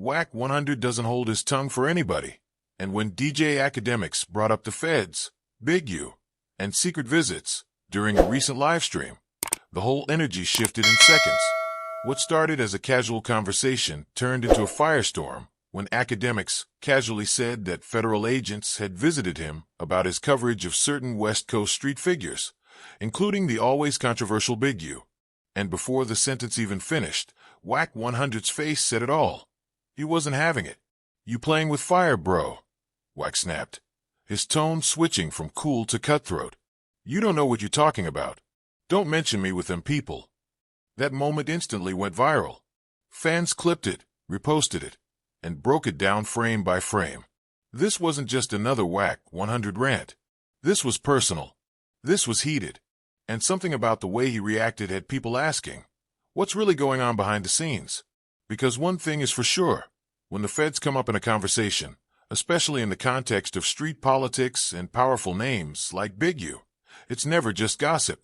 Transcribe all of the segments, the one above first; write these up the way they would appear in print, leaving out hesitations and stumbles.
Wack 100 doesn't hold his tongue for anybody. And when DJ Akademiks brought up the feds, Big U, and secret visits during a recent live stream, the whole energy shifted in seconds. What started as a casual conversation turned into a firestorm when Akademiks casually said that federal agents had visited him about his coverage of certain West Coast street figures, including the always controversial Big U. And before the sentence even finished, Wack 100's face said it all. He wasn't having it. "You playing with fire, bro," Wack snapped, his tone switching from cool to cutthroat. "You don't know what you're talking about. Don't mention me with them people." That moment instantly went viral. Fans clipped it, reposted it, and broke it down frame by frame. This wasn't just another Wack 100 rant. This was personal. This was heated. And something about the way he reacted had people asking, what's really going on behind the scenes? Because one thing is for sure, when the feds come up in a conversation, especially in the context of street politics and powerful names like Big U, it's never just gossip.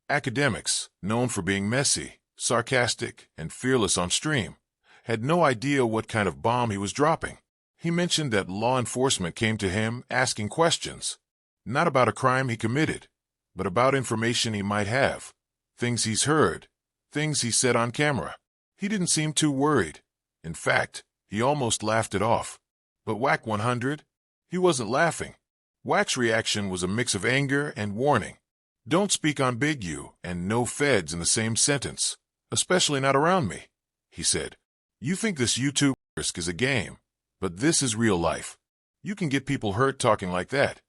Akademiks, known for being messy, sarcastic, and fearless on stream, had no idea what kind of bomb he was dropping. He mentioned that law enforcement came to him asking questions, not about a crime he committed, but about information he might have, things he's heard, things he said on camera. He didn't seem too worried. In fact, he almost laughed it off. But Wack 100? He wasn't laughing. Wack's reaction was a mix of anger and warning. "Don't speak on Big U and no feds in the same sentence, especially not around me," he said. "You think this YouTube risk is a game, but this is real life. You can get people hurt talking like that."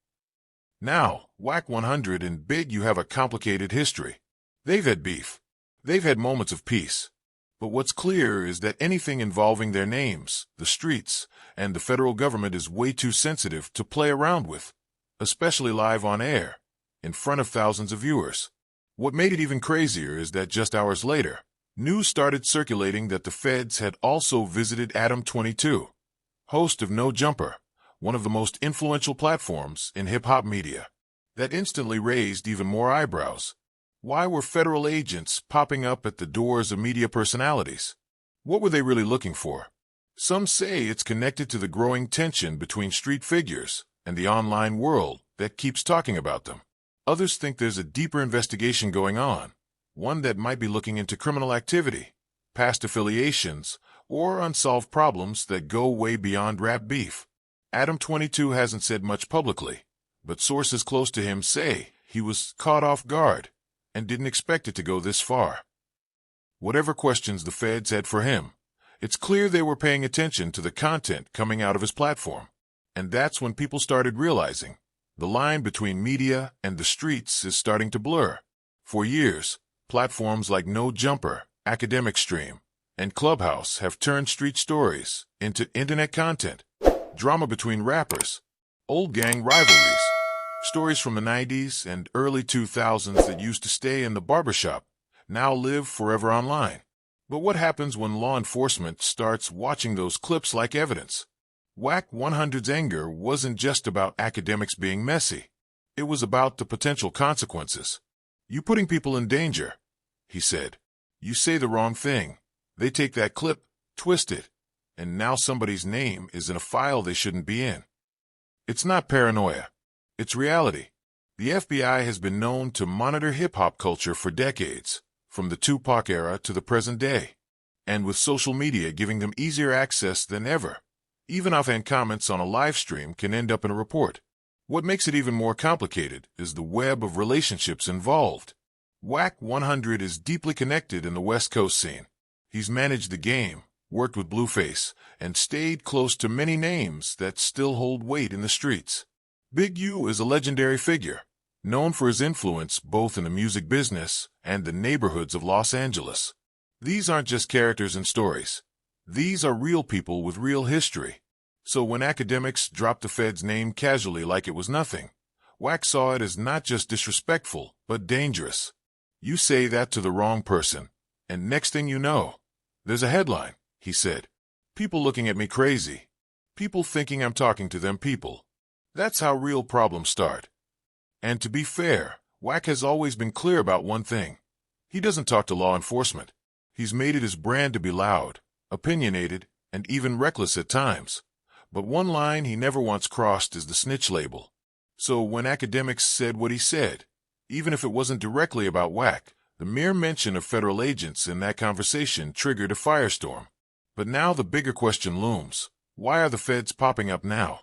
Now, Wack 100 and Big U have a complicated history. They've had beef. They've had moments of peace. But what's clear is that anything involving their names, the streets, and the federal government is way too sensitive to play around with, especially live on air, in front of thousands of viewers. What made it even crazier is that just hours later, news started circulating that the feds had also visited Adam 22, host of No Jumper, one of the most influential platforms in hip-hop media. That instantly raised even more eyebrows. Why were federal agents popping up at the doors of media personalities? What were they really looking for? Some say it's connected to the growing tension between street figures and the online world that keeps talking about them. Others think there's a deeper investigation going on, one that might be looking into criminal activity, past affiliations, or unsolved problems that go way beyond rap beef. Adam 22 hasn't said much publicly, but sources close to him say he was caught off guard and didn't expect it to go this far. Whatever questions the feds had for him, it's clear they were paying attention to the content coming out of his platform. And that's when people started realizing the line between media and the streets is starting to blur. For years, platforms like No Jumper, Academic Stream, and Clubhouse have turned street stories into internet content. Drama between rappers, old gang rivalries, stories from the 90s and early 2000s that used to stay in the barbershop now live forever online. But what happens when law enforcement starts watching those clips like evidence? Wack 100's anger wasn't just about Akademiks being messy. It was about the potential consequences. "You putting people in danger," he said. "You say the wrong thing. They take that clip, twist it, and now somebody's name is in a file they shouldn't be in." It's not paranoia. It's reality. The FBI has been known to monitor hip-hop culture for decades, from the Tupac era to the present day. And with social media giving them easier access than ever, even offhand comments on a live stream can end up in a report. What makes it even more complicated is the web of relationships involved. Wack 100 is deeply connected in the West Coast scene. He's managed the game, worked with Blueface, and stayed close to many names that still hold weight in the streets. Big U is a legendary figure, known for his influence both in the music business and the neighborhoods of Los Angeles. These aren't just characters and stories. These are real people with real history. So when Akademiks dropped the Fed's name casually like it was nothing, Wack saw it as not just disrespectful, but dangerous. You say that to the wrong person, and next thing you know, there's a headline, he said. People looking at me crazy. People thinking I'm talking to them people. That's how real problems start. And to be fair, Wack has always been clear about one thing. He doesn't talk to law enforcement. He's made it his brand to be loud, opinionated, and even reckless at times. But one line he never once crossed is the snitch label. So when Akademiks said what he said, even if it wasn't directly about Wack, the mere mention of federal agents in that conversation triggered a firestorm. But now the bigger question looms. Why are the feds popping up now?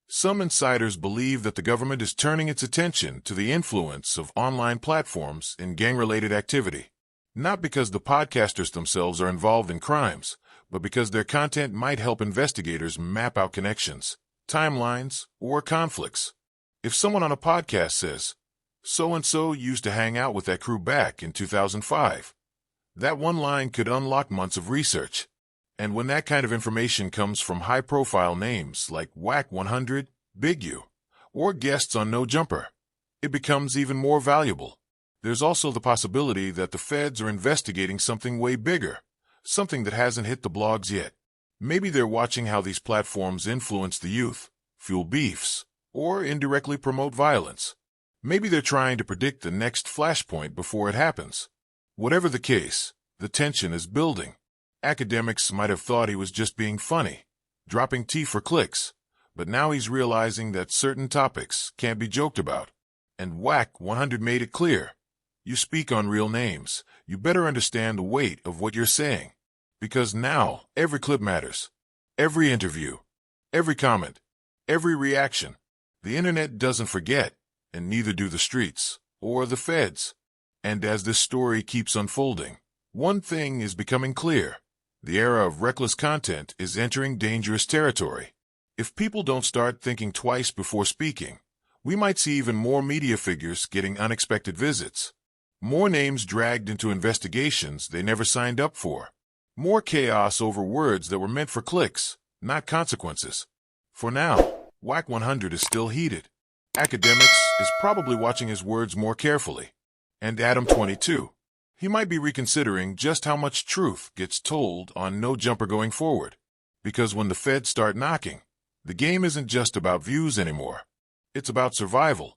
Some insiders believe that the government is turning its attention to the influence of online platforms in gang-related activity. Not because the podcasters themselves are involved in crimes, but because their content might help investigators map out connections, timelines, or conflicts. If someone on a podcast says, "So-and-so used to hang out with that crew back in 2005," that one line could unlock months of research. And when that kind of information comes from high-profile names like Wack 100, Big U, or guests on No Jumper, it becomes even more valuable. There's also the possibility that the feds are investigating something way bigger, something that hasn't hit the blogs yet. Maybe they're watching how these platforms influence the youth, fuel beefs, or indirectly promote violence. Maybe they're trying to predict the next flashpoint before it happens. Whatever the case, the tension is building. Akademiks might have thought he was just being funny, dropping tea for clicks, but now he's realizing that certain topics can't be joked about. And Wack 100 made it clear. You speak on real names. You better understand the weight of what you're saying. Because now, every clip matters. Every interview. Every comment. Every reaction. The internet doesn't forget, and neither do the streets, or the feds. And as this story keeps unfolding, one thing is becoming clear. The era of reckless content is entering dangerous territory. If people don't start thinking twice before speaking, we might see even more media figures getting unexpected visits. More names dragged into investigations they never signed up for. More chaos over words that were meant for clicks, not consequences. For now, Wack 100 is still heated. Akademiks is probably watching his words more carefully. And Adam 22. He might be reconsidering just how much truth gets told on No Jumper going forward. Because when the feds start knocking, the game isn't just about views anymore. It's about survival.